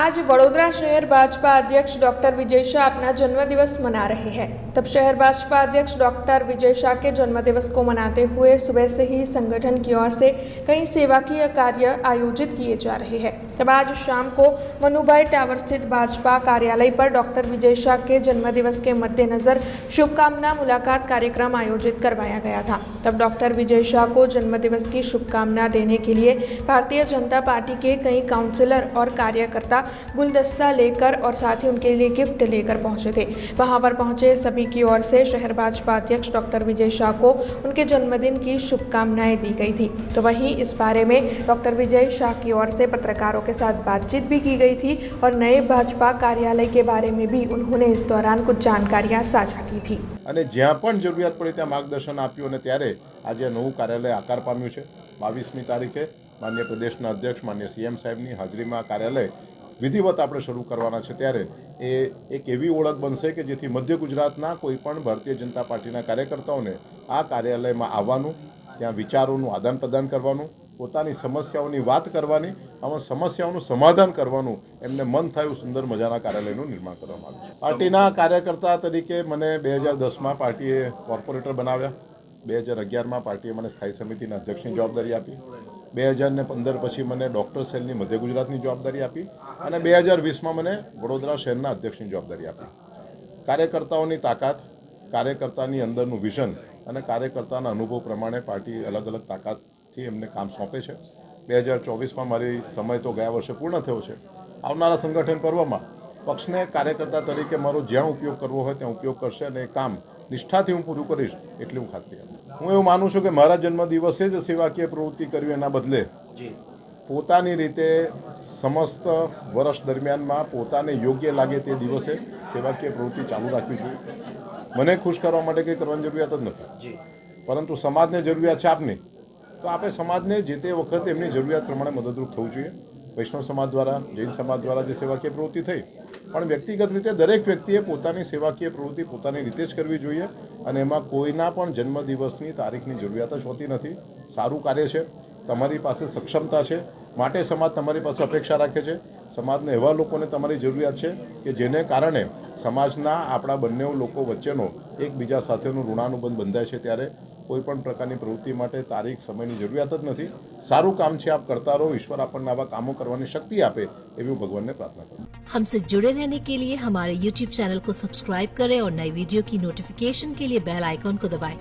आज वडोदरा शहर भाजपा अध्यक्ष डॉक्टर विजय शाह अपना जन्मदिवस मना रहे हैं। तब शहर भाजपा अध्यक्ष डॉक्टर विजय शाह के जन्मदिवस को मनाते हुए सुबह से ही संगठन की ओर से कई सेवाकीय कार्य आयोजित किए जा रहे हैं। तब आज शाम को मनुभाई टावर स्थित भाजपा कार्यालय पर डॉक्टर विजय शाह के जन्मदिवस के मद्देनजर शुभकामना मुलाकात कार्यक्रम आयोजित करवाया गया था। तब डॉक्टर विजय शाह को जन्मदिवस की शुभकामना देने के लिए भारतीय जनता पार्टी के कई काउंसिलर और कार्यकर्ता गुलदस्ता लेकर और साथ ही उनके लिए गिफ्ट लेकर पहुंचे थे। वहां पर पहुंचे सभी की ओर से शहर भाजपा अध्यक्ष डॉक्टर विजय शाह को उनके जन्मदिन की शुभकामनाएं दी गई थी। तो वहीं इस बारे में डॉक्टर विजय शाह की ओर से पत्रकारों के साथ बातचीत भी की गई थी और नए भाजपा कार्यालय के बारे में भी उन्होंने इस दौरान कुछ जानकारियां साझा की थी। અને જ્યાં પણ જરૂરિયાત પડી ત્યાં માર્ગદર્શન આપ્યું અને ત્યારે આજે નવું કાર્યાલય આકાર પામ્યું છે। 22મી તારીખે માનનીય પ્રદેશના અધ્યક્ષ માનનીય સીએમ સાહેબની હાજરીમાં કાર્યાલય વિધિવત આપણે શરૂ કરવાના છે। ત્યારે એ એક એવી ઓળખ બનશે કે જેથી મધ્ય ગુજરાતના કોઈ પણ ભારતીય જનતા પાર્ટીના કાર્યકર્તાઓને આ કાર્યાલયમાં આવવાનું, ત્યાં વિચારોનું આદાન પ્રદાન કરવાનું, પોતાની સમસ્યાઓની વાત કરવાની, આમાં સમસ્યાઓનું સમાધાન કરવાનું એમને મન થાય એવું સુંદર મજાના કાર્યાલયનું નિર્માણ કરવામાં આવ્યું છે। પાર્ટીના કાર્યકર્તા તરીકે મને 2010માં પાર્ટીએ કોર્પોરેટર બનાવ્યા, 2011માં પાર્ટીએ મને સ્થાયી સમિતિના અધ્યક્ષની જવાબદારી આપી, 2015 પછી મને ડૉક્ટર સેલની મધ્ય ગુજરાતની જવાબદારી આપી અને 2020માં મને વડોદરા શહેરના અધ્યક્ષની જવાબદારી આપી। કાર્યકર્તાઓની તાકાત, કાર્યકર્તાની અંદરનું વિઝન અને કાર્યકર્તાના અનુભવ પ્રમાણે પાર્ટી અલગ અલગ તાકાતથી એમને કામ સોંપે છે। 2024માં મારી સમય તો ગયા વર્ષે પૂર્ણ થયો છે। આવનારા સંગઠન પર્વમાં પક્ષને કાર્યકર્તા તરીકે મારો જ્યાં ઉપયોગ કરવો હોય ત્યાં ઉપયોગ કરશે અને એ કામ નિષ્ઠાથી હું પૂરું કરીશ એટલી હું ખાતરી આપું। હું એવું માનું છું કે મારા જન્મદિવસે જ સેવાકીય પ્રવૃત્તિ કરવી એના બદલે પોતાની રીતે સમસ્ત વર્ષ દરમિયાનમાં પોતાને યોગ્ય લાગે તે દિવસે સેવાકીય પ્રવૃત્તિ ચાલુ રાખવી જોઈએ। મને ખુશ કરવા માટે કંઈ કરવાની જરૂરિયાત જ નથી, પરંતુ સમાજને જરૂરિયાત છે આપની, તો આપણે સમાજને જે તે વખતે એમની જરૂરિયાત પ્રમાણે મદદરૂપ થવું જોઈએ। વૈષ્ણવ સમાજ દ્વારા, જૈન સમાજ દ્વારા જે સેવાકીય પ્રવૃત્તિ થઈ, પણ વ્યક્તિગત રીતે દરેક વ્યક્તિએ પોતાની સેવાકીય પ્રવૃત્તિ પોતાની રીતે જ કરવી જોઈએ અને એમાં કોઈના પણ જન્મદિવસની તારીખની જરૂરિયાત જ હોતી નથી। સારું કાર્ય છે, તમારી પાસે સક્ષમતા છે, માટે સમાજ તમારી પાસે અપેક્ષા રાખે છે। સમાજને એવા લોકોને તમારી જરૂરિયાત છે કે જેને કારણે સમાજના આપણા બંને લોકો વચ્ચેનો એકબીજા સાથેનો ઋણાનુબંધ બંધાય છે। ત્યારે કોઈ પણ પ્રકારની પ્રવૃત્તિ માટે તારીખ સમયની જરૂરિયાત જ નથી। સારું કામ છે, આપ કરતા રહો, ઈશ્વર આપણને આવા કામો કરવાની શક્તિ આપે એવી હું ભગવાનને પ્રાર્થના કરું। हमसे जुड़े रहने के लिए हमारे YouTube चैनल को सब्सक्राइब करें और नई वीडियो की नोटिफिकेशन के लिए बेल आइकॉन को दबाएं।